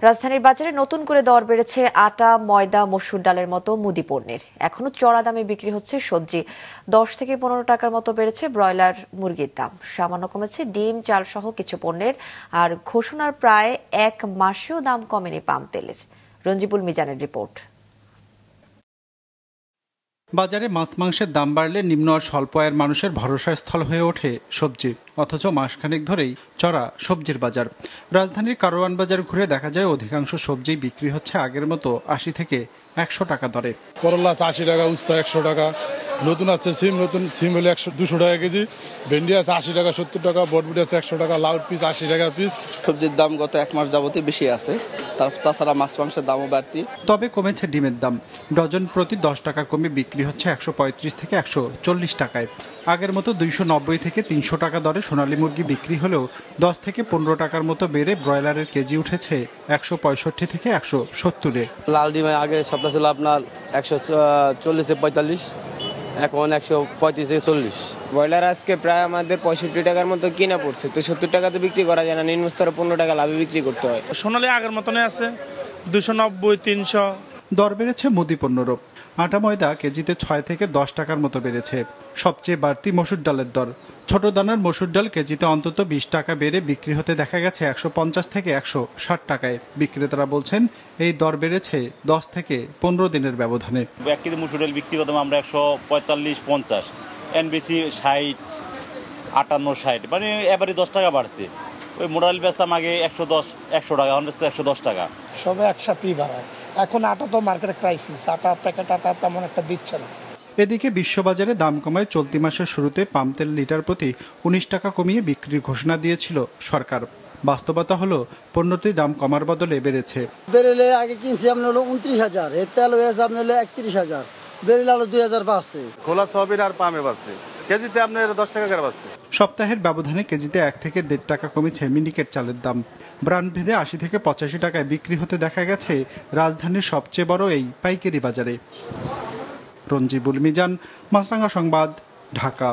রাজধানীর বাজারে নতুন করে দর বেড়েছে আটা, ময়দা, মসুর ডালের মতো মুদি পণ্যের। এখনো চড়া দামে বিক্রি হচ্ছে সবজি। 10 থেকে 15 টাকার মতো বেড়েছে ব্রয়লার মুরগির দাম। সামান্য কমেছে ডিম, চাল সহ কিছু পণ্যের। আর ঘোষণার প্রায় 1 মাসেও দাম কমেনি পাম তেলের। রঞ্জিবুল মিজানের রিপোর্ট। বাজারে মাছ মাংসের দাম বাড়লে নিম্ন আর স্বল্প আয়ের মানুষের ভরসার স্থল হয়ে ওঠে সবজি। অথচ মাসখানেক ধরেই চড়া সবজির বাজার। রাজধানীর কারওয়ান বাজার ঘুরে দেখা যায় অধিকাংশ সবজি বিক্রি হচ্ছে আগের মতো 80 থেকে 100 টাকা দরে। করলা আছে 80 টাকা, উস্তা 100 টাকা, নতুন আছে নতুন সিম হলে 200 টাকা কেজি, ভেন্ডি আছে 80 টাকা 70 টাকা, বটবুটি আছে 100 টাকা, লাউ পিস 80 টাকা পিস। সবজির দাম গত 1 মাস যাবতই বেশি আছে, তাছাড়া মাছ মাংসের দামও বাড়তি। তবে কমেছে ডিমের দাম। ডজন প্রতি 10 টাকা কমে বিক্রি হচ্ছে 135 থেকে 140 টাকায়। আগের মতো 290 থেকে 300 টাকা দরে সোনালী মুরগি বিক্রি হলেও 10 থেকে 15 টাকার মতো বেড়ে ব্রয়লারের কেজি উঠেছে 165 থেকে 170-এ। লাল ডিম আগে সপ্তাহ ছিল আপনার 140 থেকে 45, এখন 135 থেকে 40। ব্রয়লার আজকে প্রায় আমাদের 65 টাকার মতো কিনা পড়ছে, তো 70 টাকা তো বিক্রি করা যায় না, নিম্ন স্তরে 15 টাকা লাভে বিক্রি করতে হয়। সোনালী আগের মতনই আছে, 290, 300। দর বেড়েছে মুদি পণ্যরও। আটা, ময়দা কেজিতে 6 থেকে 10 টাকার মতো বেড়েছে। সবচেয়ে বাড়তি মসুর ডালের দর। ছোট দানার মসুর ডাল কেজিতে অন্তত 20 টাকা বেড়ে বিক্রি হতে দেখা গেছে 150 থেকে 160 টাকায়। বিক্রেতারা বলছেন এই দর বেড়েছে 10 থেকে 15 দিনের ব্যবধানে। 1 কেজি মসুর ডাল বিক্রি করতাম আমরা 145-50, এনবিসি 60, 58, 60, মানে এবারে 10 টাকা বাড়ছে। ওই মোড়াল বেচতাম আগে 110-100 টাকা, এখন বেচতে 110 টাকা। সবে একসাথেই বাড়ায়। এখন আটা তো মার্কেটে ক্রাইসিস, আটা প্যাকেট আটা তেমন একটা দিচ্ছে না। এদিকে বিশ্ববাজারে দাম কমায় চলতি মাসের শুরুতে পাম তেল লিটার প্রতি 19 টাকা কমিয়ে বিক্রির ঘোষণা দিয়েছিল সরকার। বাস্তবতা হলো পণ্যটির দাম কমার বদলে বেড়েছে। বেরেলে আগে কিনছি আপনার হলো 29,000, এর তেল হয়েছে আপনার হলো 31,000, বেরেলে হলো 2,000 বাড়ছে। খোলা সয়াবিন আর পামে বাড়ছে, কেজিতে আপনার 10 টাকা করে বাড়ছে। সপ্তাহের ব্যবধানে কেজিতে 1 থেকে 1.5 টাকা কমেছে মিনিকেট চালের দাম। ব্র্যান্ড ভেদে 80 থেকে 85 টাকায় বিক্রি হতে দেখা গেছে রাজধানীর সবচেয়ে বড় এই পাইকারি বাজারে। রঞ্জিবুল মিজান, মাছরাঙা সংবাদ, ঢাকা।